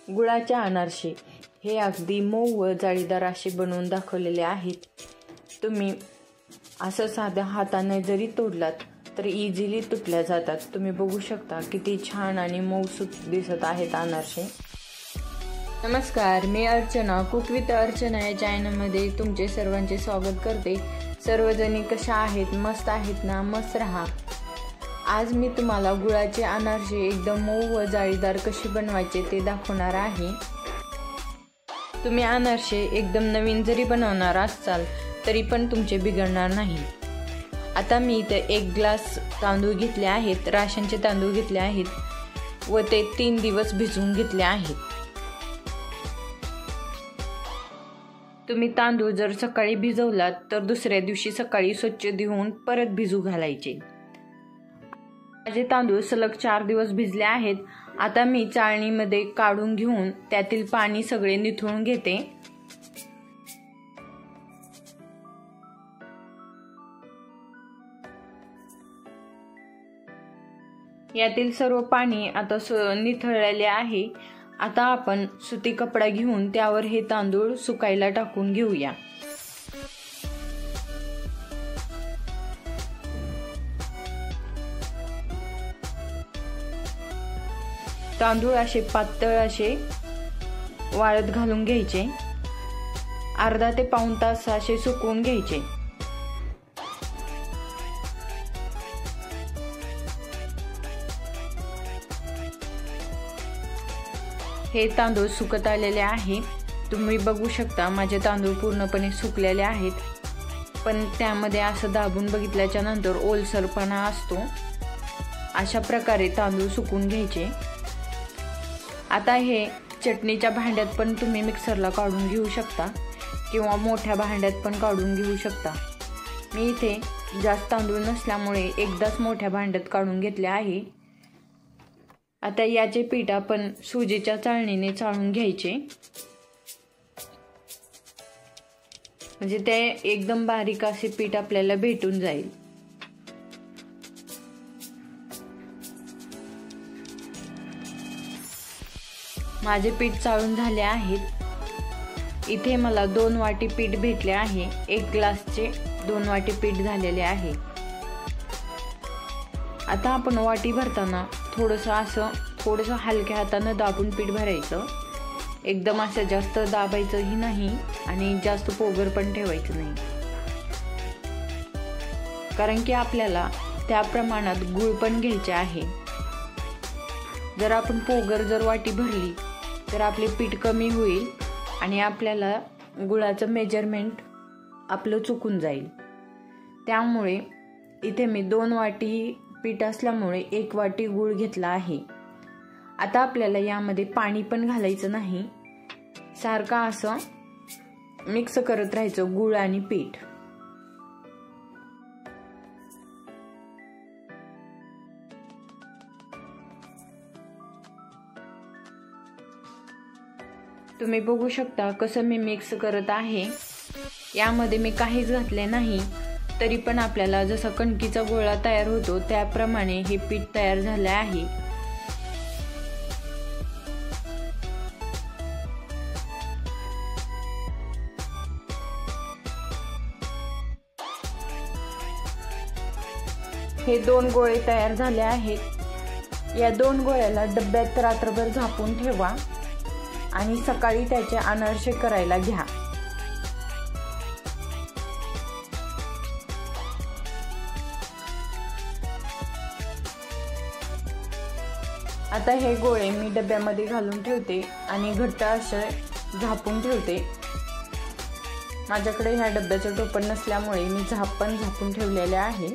गुळाचे अनारसे हे अगदी मऊ व जाळीदार असे बनवून दाखवलेले आहेत। तुम्ही असं साध्या हाताने जरी तोडलात तर इझिली तुटल्या जातात। तुम्ही बघू शकता किती छान आणि मऊसूत दिसत आहेत अनारसे। नमस्कार, मी अर्चना, कुक विथ अर्चना या चॅनलमध्ये तुमचे सर्वांचे स्वागत करते। सर्वजणी कशा आहेत? मस्त आहेत ना? मस्त रहा। आज मी तुम्हाला गुळाचे अनारसे एकदम मऊ व जाळीदार कसे बनवायचे ते दाखवणार आहे। तुम्ही अनारसे एकदम नवीन जरी बनवणार असाल तरी पण तुमचे बिघडणार नाही। आता मी इथे 1 ग्लास तांदूळ घेतले आहेत, राशनचे तांदूळ घेतले आहेत व ते 3 दिवस भिजवून घेतले आहेत। तुम्ही तांदूळ जर सकाळी भिजवलात तर दुसऱ्या दिवशी सकाळी स्वच्छ धुवून परत भिजू घालायचे। माझे तांदूळ सलग 4 दिवस भिजले आहेत। आता मी चाळणीमध्ये काढून घेऊन त्यातील पाणी सगळे निथळून घेते। यातील सर्व पाणी आता निथळलेले आहे। आता आपण सुती कपडा घेऊन त्यावर हे तांदूळ सुकायला टाकून घेऊया। तांदूळ असे पातळ असे वाळत घालून घ्यायचे। अर्धा ते पाऊण तास असे सुकवून घ्यायचे। हे तांदूळ सुकत आलेले आहे। तुम्ही बघू शकता माझे तांदूळ पूर्णपणे सुकलेले आहेत, पण त्यामध्ये असं दाबून बघितल्याच्या नंतर ओलसरपणा असतो। अशा प्रकारे तांदूळ सुकून घ्यायचे। आता हे चटणीच्या भांड्यात पण तुम्ही मिक्सरला काढून घेऊ शकता किंवा मोठ्या भांड्यात पण काढून घेऊ शकता। मी इथे जास्त तांदूळ नसल्यामुळे एकदाच मोठ्या भांड्यात काढून घेतले आहे। आता याचे पीठ आपण सुजीच्या चाळणीने चाळून घ्यायचे, म्हणजे ते एकदम बारीक असे पीठ आपल्याला भेटून जाईल। माझे पीठ चाळून झाले आहेत। इथे मला 2 वाटी पीठ भेटले आहे। 1 ग्लासचे 2 वाटी पीठ झालेले आहे। आता आपण वाटी भरताना थोडंसं हलक्या हाताने दाबून पीठ भरायचं। एकदम असं जास्त दाबायचंही नाही आणि जास्त पोगर पण ठेवायचं नाही, कारण की आपल्याला त्या प्रमाणात गूळ पण घ्यायचे आहे। जर आपण पोगर वाटी भरली तर आपले पीठ कमी होईल आणि आपल्याला गुळाचं मेजरमेंट आपलं चुकून जाईल। त्यामुळे इथे मी 2 वाटी पीठ असल्यामुळे 1 वाटी गूळ घेतला आहे। आता आपल्याला यामध्ये पाणी पण घालायचं नाही, सारखं असं मिक्स करत राहायचं गूळ आणि पीठ। तुम्ही बघू शकता कसं मी मिक्स करत आहे। यामध्ये मी काहीच घातले नाही तरी पण आपल्याला जसा कणकीचा गोळा तयार होतो त्याप्रमाणे हे पीठ तयार झाले आहे। हे 2 गोळे तयार झाले आहेत। या 2 गोळ्याला डब्यात रात्रभर झाकून ठेवा आणि सकाळी त्याचे अनारसे करायला घ्या। आता हे गोळे मी डब्यामध्ये घालून ठेवते आणि घट्ट असे झाकून ठेवते। माझ्याकडे ह्या डब्याचं टोपण नसल्यामुळे मी झाकून ठेवलेले आहे।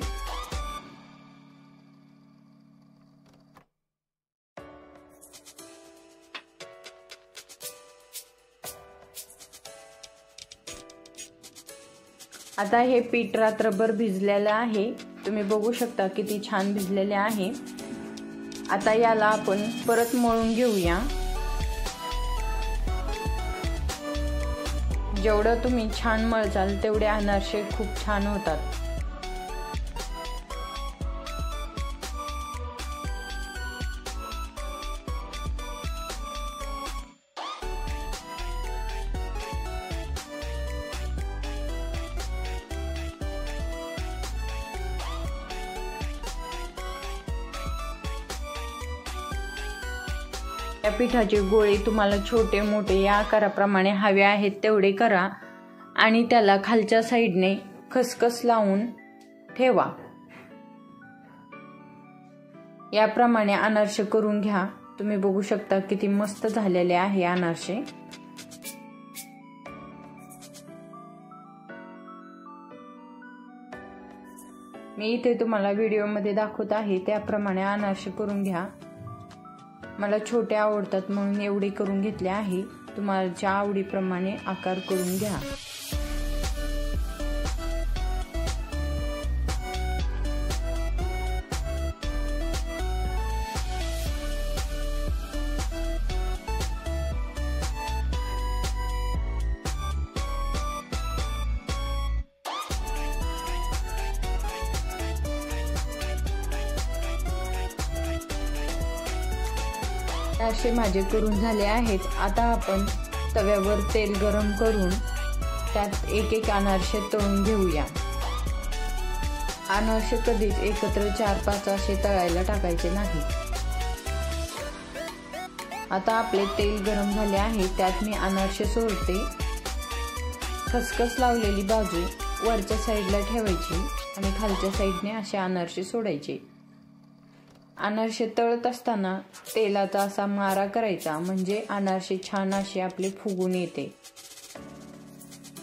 आता हे पीठ रात्रभर भिजलेलं आहे। तुम्ही बघू शकता किती छान भिजलेले आहे। आता याला आपण परत मळून घेऊया। जेवढं तुम्ही छान मळचाल तेवढे अनारसे खूप छान होतात। या पिठाचे गोळे तुम्हाला छोटे मोठे या आकाराप्रमाणे हवे आहेत तेवढे करा आणि त्याला खालच्या साईडने खसखस लावून ठेवा। याप्रमाणे अनारसे करून घ्या। तुम्ही बघू शकता किती मस्त झालेले आहे अनारसे। मी इथे तुम्हाला व्हिडिओमध्ये दाखवत आहे त्याप्रमाणे अनारसे करून घ्या। मला छोटे आवडतात म्हणून एवढे करून घेतले आहे। तुम्हाला आवडीप्रमाणे आकार करून घ्या। अनारसे माझे करून झाले आहेत। आता आपण तव्यावर तेल गरम करून त्यात एक एक अनारसे तळून घेऊया। अनारसे कधीच एकत्र 4-5 असे तळायला टाकायचे नाही। आता आपले तेल गरम झाले आहे, त्यात मी अनारसे सोडते। खसखस लावलेली बाजू वरच्या साईडला ठेवायची आणि खालच्या साईडने असे अनारसे सोडायचे। अनारसे तळत असताना तेलाचा असा मारा करायचा म्हणजे अनारसे छान असे आपले फुगून येते।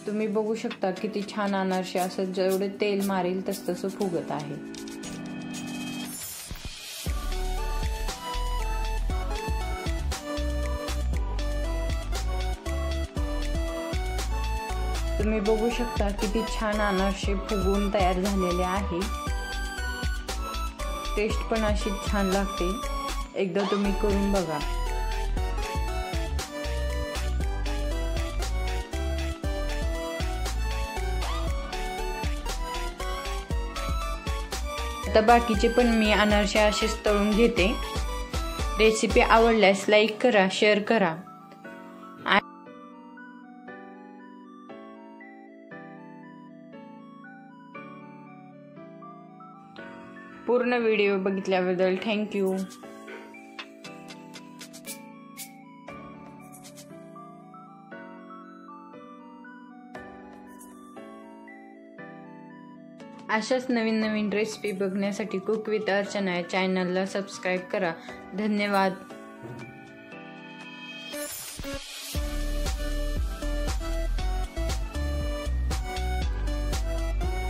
तुम्ही बघू शकता किती छान अनारसे असं जेवढे तेल मारेल तसं फुगत आहे। तुम्ही बघू शकता किती छान अनारसे फुगून तयार झालेले आहे। टेस्ट पण अशी छान लागते, एकदा तुम्ही करून बघा। आता बाकीचे पण मी अनारसे असेच तळून घेते। रेसिपी आवडल्यास लाईक करा, शेअर करा। पूर्ण व्हिडिओ बघितल्याबद्दल थँक्यू। अशाच नवीन नवीन रेसिपी बघण्यासाठी कुक विथ अर्चना या चॅनलला सबस्क्राईब करा। धन्यवाद।